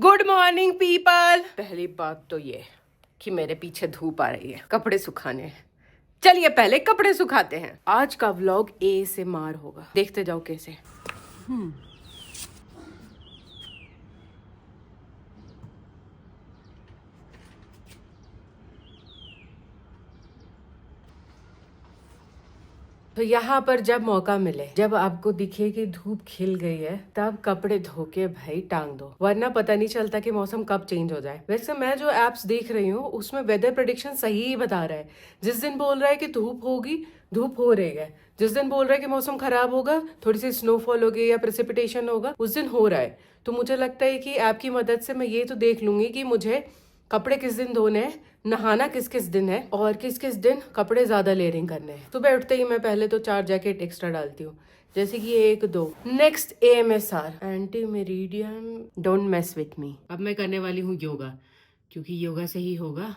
Good morning people. पहली बात तो ये कि मेरे पीछे धूप आ रही है, कपड़े सुखाने हैं। चलिए पहले कपड़े सुखाते हैं। आज का व्लॉग ASMR होगा, देखते जाओ कैसे। तो यहाँ पर जब मौका मिले, जब आपको दिखे कि धूप खिल गई है, तब कपड़े धो के भाई टांग दो, वरना पता नहीं चलता कि मौसम कब चेंज हो जाए। वैसे मैं जो एप्स देख रही हूँ उसमें वेदर प्रेडिक्शन सही ही बता रहा है। जिस दिन बोल रहा है कि धूप होगी, धूप हो रही है। जिस दिन बोल रहा है कि मौसम खराब होगा, थोड़ी सी स्नोफॉल होगी या प्रेसिपिटेशन होगा, उस दिन हो रहा है। तो मुझे लगता है कि ऐप की मदद से मैं ये तो देख लूंगी कि मुझे कपड़े किस दिन धोने हैं, नहाना किस किस दिन है और किस किस दिन कपड़े ज्यादा लेयरिंग करने हैं। सुबह उठते ही मैं पहले तो 4 जैकेट एक्स्ट्रा डालती हूँ, जैसे कि 1 2। Next AMSR, anti meridian don't mess with me. अब मैं करने वाली हूँ योगा, क्योंकि योगा से ही होगा।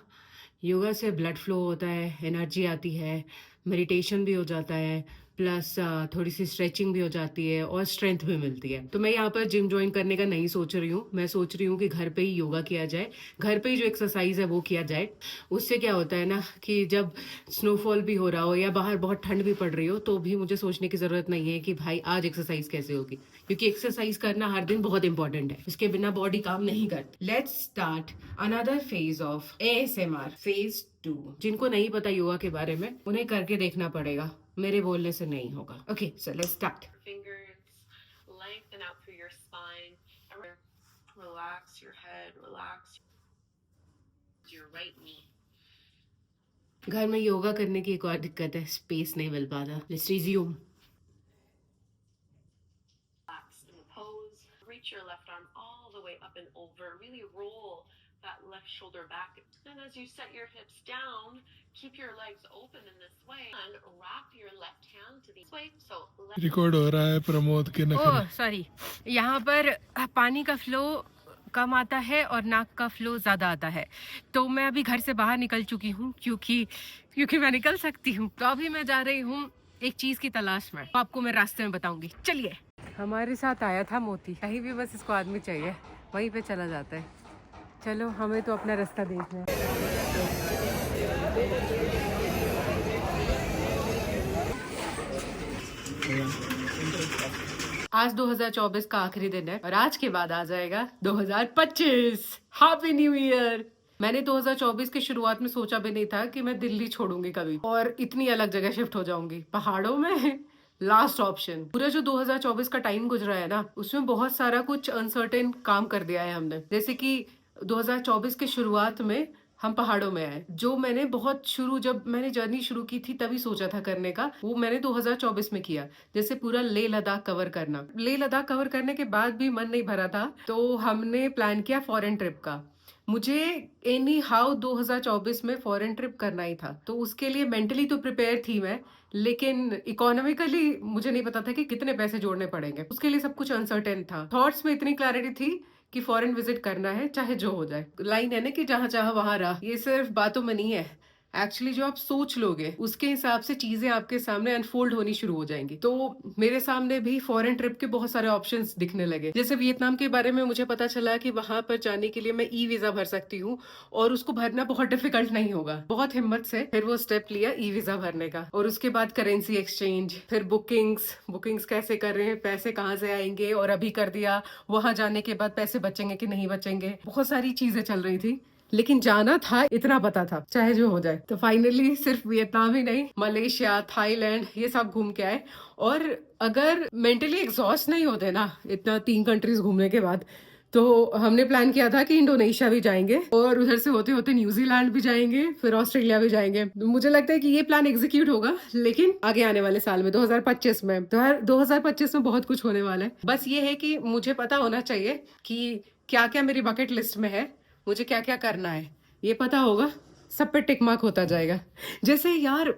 योगा से ब्लड फ्लो होता है, एनर्जी आती है, मेडिटेशन भी हो जाता है, प्लस थोड़ी सी स्ट्रेचिंग भी हो जाती है और स्ट्रेंथ भी मिलती है। तो मैं यहाँ पर जिम ज्वाइन करने का नहीं सोच रही हूँ। मैं सोच रही हूँ कि घर पे ही योगा किया जाए, घर पे ही जो एक्सरसाइज है वो किया जाए। उससे क्या होता है ना कि जब स्नोफॉल भी हो रहा हो या बाहर बहुत ठंड भी पड़ रही हो, तो भी मुझे सोचने की जरूरत नहीं है कि भाई आज एक्सरसाइज कैसे होगी, क्योंकि एक्सरसाइज करना हर दिन बहुत इंपॉर्टेंट है। इसके बिना बॉडी काम नहीं करती। Let's start another phase of ASMR, phase 2। जिनको नहीं पता योगा के बारे में, उन्हें करके देखना पड़ेगा, मेरे बोलने से नहीं होगा। Okay, so let's start. Fingers lengthen out through your spine. Relax your head, relax your right knee. घर में योगा करने की एक और दिक्कत है, स्पेस नहीं मिल पाता। Let's resume. Relax in the pose. Reach your left arm all the way up and over. Really roll that left shoulder back. And as you set your hips down, keep your legs open in this way and wrap your left hand to the way. So record हो रहा है प्रमोद के नखरे। Oh sorry, यहाँ पर पानी का flow कम आता है और नाक का फ्लो ज़्यादा आता है। तो मैं अभी घर से बाहर निकल चुकी हूँ, क्योंकि मैं निकल सकती हूँ। तो अभी मैं जा रही हूँ एक चीज़ की तलाश में, आपको मैं रास्ते में बताऊंगी। चलिए। हमारे साथ आया था मोती, कहीं भी बस इसको आदमी चाहिए वहीं पे चला जाता है। चलो, हमें तो अपना रास्ता देखना है। आज 2024 का आखिरी दिन है और आज के बाद आ जाएगा 2025। Happy new year. मैंने 2024 की शुरुआत में सोचा भी नहीं था कि मैं दिल्ली छोड़ूंगी कभी और इतनी अलग जगह शिफ्ट हो जाऊंगी, पहाड़ों में। Last option. पूरा जो 2024 का टाइम गुजरा है ना, उसमें बहुत सारा कुछ अनसर्टेन काम कर दिया है हमने। जैसे कि 2024 के शुरुआत में हम पहाड़ों में आए। जो मैंने जब मैंने जर्नी शुरू की थी तभी सोचा था करने का, वो मैंने 2024 में किया। जैसे पूरा लेह लद्दाख कवर करना। लेह लद्दाख कवर करने के बाद भी मन नहीं भरा था, तो हमने प्लान किया फॉरेन ट्रिप का। मुझे एनी हाउ 2024 में फॉरेन ट्रिप करना ही था, तो उसके लिए मेंटली तो प्रिपेयर थी मैं, लेकिन इकोनॉमिकली मुझे नहीं पता था कि कितने पैसे जोड़ने पड़ेंगे। उसके लिए सब कुछ अनसर्टेन था। थॉट्स में इतनी क्लैरिटी थी कि फॉरेन विजिट करना है, चाहे जो हो जाए। लाइन है ना कि जहां चाह वहां रह, ये सिर्फ बातों में नहीं है। एक्चुअली जो आप सोच लोगे उसके हिसाब से चीजें आपके सामने अनफोल्ड होनी शुरू हो जाएंगी। तो मेरे सामने भी फॉरेन ट्रिप के बहुत सारे ऑप्शंस दिखने लगे। जैसे वियतनाम के बारे में मुझे पता चला कि वहां पर जाने के लिए मैं वीजा भर सकती हूँ और उसको भरना बहुत डिफिकल्ट नहीं होगा। बहुत हिम्मत से फिर वो स्टेप लिया वीजा भरने का, और उसके बाद करेंसी एक्सचेंज, फिर बुकिंग्स कैसे कर रहे हैं, पैसे कहाँ से आएंगे, और अभी कर दिया। वहां जाने के बाद पैसे बचेंगे कि नहीं बचेंगे, बहुत सारी चीजें चल रही थी, लेकिन जाना था, इतना पता था चाहे जो हो जाए। तो फाइनली सिर्फ वियतनाम ही नहीं, मलेशिया, थाईलैंड, ये सब घूम के आए। और अगर मेंटली एग्जॉस्ट नहीं होते ना इतना 3 कंट्रीज घूमने के बाद, तो हमने प्लान किया था कि इंडोनेशिया भी जाएंगे और उधर से होते होते न्यूजीलैंड भी जाएंगे, फिर ऑस्ट्रेलिया भी जाएंगे। मुझे लगता है कि ये प्लान एग्जीक्यूट होगा, लेकिन आगे आने वाले साल में 2025 में। तो 2025 में बहुत कुछ होने वाला है। बस ये है कि मुझे पता होना चाहिए कि क्या क्या मेरी बकेट लिस्ट में है, मुझे क्या क्या करना है। ये पता होगा, सब पे टिक मार्क होता जाएगा। जैसे यार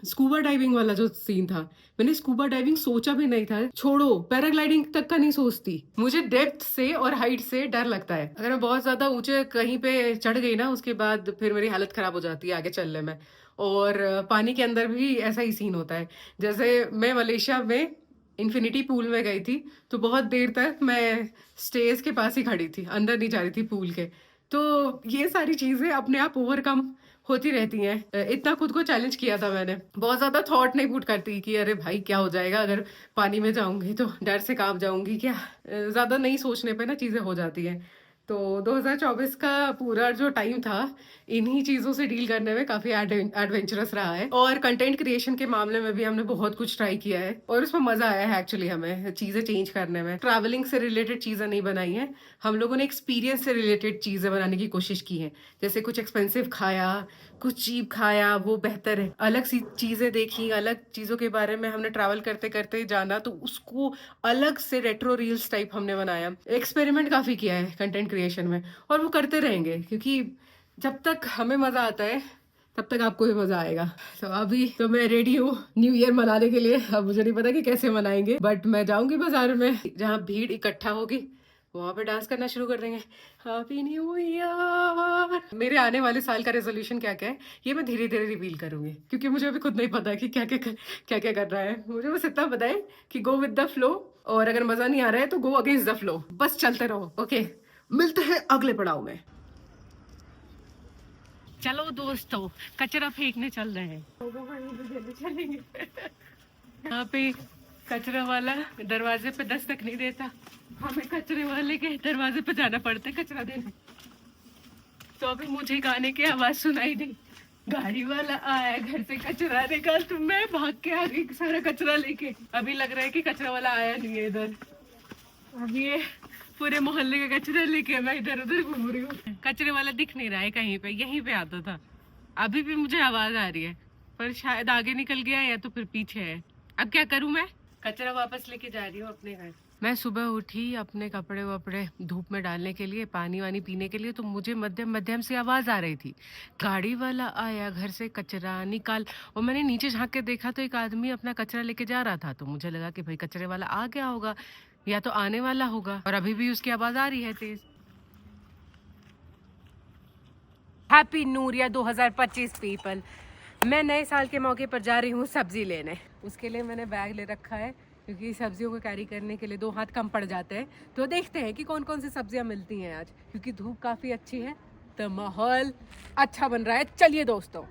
स्कूबा डाइविंग वाला जो सीन था, मैंने स्कूबा डाइविंग सोचा भी नहीं था। छोड़ो, पैराग्लाइडिंग तक का नहीं सोचती। मुझे डेप्थ से और हाइट से डर लगता है। अगर मैं बहुत ज्यादा ऊंचे कहीं पे चढ़ गई ना, उसके बाद फिर मेरी हालत खराब हो जाती है आगे चलने में। और पानी के अंदर भी ऐसा ही सीन होता है। जैसे मैं मलेशिया में इन्फिनिटी पूल में गई थी, तो बहुत देर तक मैं स्टेज के पास ही खड़ी थी, अंदर नहीं जा रही थी पूल के। तो ये सारी चीजें अपने आप ओवरकम होती रहती हैं। इतना खुद को चैलेंज किया था मैंने। बहुत ज्यादा थॉट नहीं पुट करती कि अरे भाई क्या हो जाएगा अगर पानी में जाऊंगी, तो डर से कांप जाऊंगी क्या। ज्यादा नहीं सोचने पे ना चीजें हो जाती हैं। तो 2024 का पूरा जो टाइम था इन्हीं चीजों से डील करने में काफी एडवेंचरस रहा है। और कंटेंट क्रिएशन के मामले में भी हमने बहुत कुछ ट्राई किया है और उसमें मजा आया है एक्चुअली हमें चीजें चेंज करने में। ट्रैवलिंग से रिलेटेड चीजें नहीं बनाई हैं, हम लोगों ने एक्सपीरियंस से रिलेटेड चीजें बनाने की कोशिश की है। जैसे कुछ एक्सपेंसिव खाया, कुछ चीप खाया, वो बेहतर है। अलग सी चीजें देखी, अलग चीजों के बारे में हमने ट्रैवल करते करते जाना, तो उसको अलग से रेट्रो रील्स टाइप हमने बनाया। एक्सपेरिमेंट काफी किया है कंटेंट क्रिएशन में, और वो करते रहेंगे क्योंकि जब तक हमें मजा आता है तब तक आपको भी मजा आएगा। तो अभी तो मैं रेडी हूँ न्यू ईयर मनाने के लिए। अब मुझे नहीं पता कि कैसे मनाएंगे, बट मैं जाऊंगी बाजार में जहाँ भीड़ इकट्ठा होगी, वहां पे डांस करना शुरू कर देंगे। Happy new year. मेरे आने वाले साल का रेजोल्यूशन क्या क्या है ये मैं धीरे धीरे रिवील करूंगी, क्योंकि मुझे अभी खुद नहीं पता कि क्या क्या करना है। मुझे बस इतना पता है कि गो विद द फ्लो, और अगर मजा नहीं आ रहा है तो गो अगेंस्ट द फ्लो। बस चलते रहो। ओके, मिलते हैं अगले पड़ाव में। चलो दोस्तों, कचरा फेंकने चल रहे हैं। यहाँ पे कचरा वाला दरवाजे पे दस्तक नहीं देता, हमें कचरे वाले के दरवाजे पे जाना पड़ता है कचरा देने। तो अभी मुझे गाने की आवाज सुनाई दी, गाड़ी वाला आया घर से कचरा निकाल, तो मैं भाग के आ गई सारा कचरा लेके। अभी लग रहा है कि कचरा वाला आया नहीं है इधर। अभी ये पूरे मोहल्ले का कचरा लेके मैं इधर उधर घूम रही हूँ। कचरे वाला दिख नहीं रहा है कहीं पे, यहीं पे आता था। अभी भी मुझे आवाज आ रही है, पर शायद आगे निकल गया या तो फिर पीछे है। अब क्या करूं मैं? कचरा वापस लेके जा रही हूँ अपने घर। मैं सुबह उठी अपने कपड़े वपड़े धूप में डालने के लिए, पानी वानी पीने के लिए, तो मुझे मध्यम मध्यम से आवाज आ रही थी, गाड़ी वाला आया घर से कचरा निकाल। और मैंने नीचे झांक के देखा तो एक आदमी अपना कचरा लेके जा रहा था। तो मुझे लगा कि भाई कचरे वाला आ गया होगा या तो आने वाला होगा, और अभी भी उसकी आवाज आ रही है तेज। Happy new year 2025 people. मैं नए साल के मौके पर जा रही हूँ सब्जी लेने। उसके लिए मैंने बैग ले रखा है, क्योंकि सब्जियों को कैरी करने के लिए 2 हाथ कम पड़ जाते हैं। तो देखते हैं कि कौन कौन सी सब्जियां मिलती हैं आज, क्योंकि धूप काफी अच्छी है तो माहौल अच्छा बन रहा है। चलिए दोस्तों,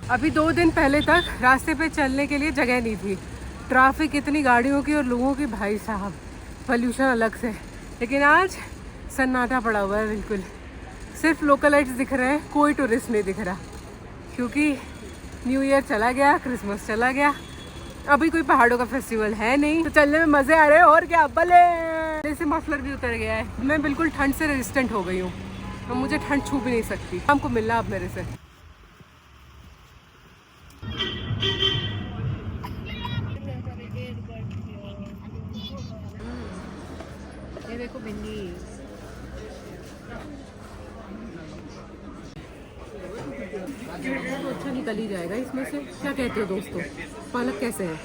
अभी 2 दिन पहले तक रास्ते पे चलने के लिए जगह नहीं थी। ट्रैफिक इतनी गाड़ियों की और लोगों की, भाई साहब, पोल्यूशन अलग से। लेकिन आज सन्नाटा पड़ा हुआ है बिल्कुल, सिर्फ लोकलाइट्स दिख रहे हैं, कोई टूरिस्ट नहीं दिख रहा, क्योंकि न्यू ईयर चला गया, क्रिसमस चला गया, अभी कोई पहाड़ों का फेस्टिवल है नहीं। तो चलने में मजे आ रहे हैं, और क्या बले। जैसे मफलर भी उतर गया है, मैं बिल्कुल ठंड से रेजिस्टेंट हो गई हूँ, तो मुझे ठंड छू भी नहीं सकती। हमको मिलना अब मेरे से। ये देखो भिंडी, तो अच्छा निकल ही जाएगा इसमें से। क्या कहते हो दोस्तों, पालक कैसे है?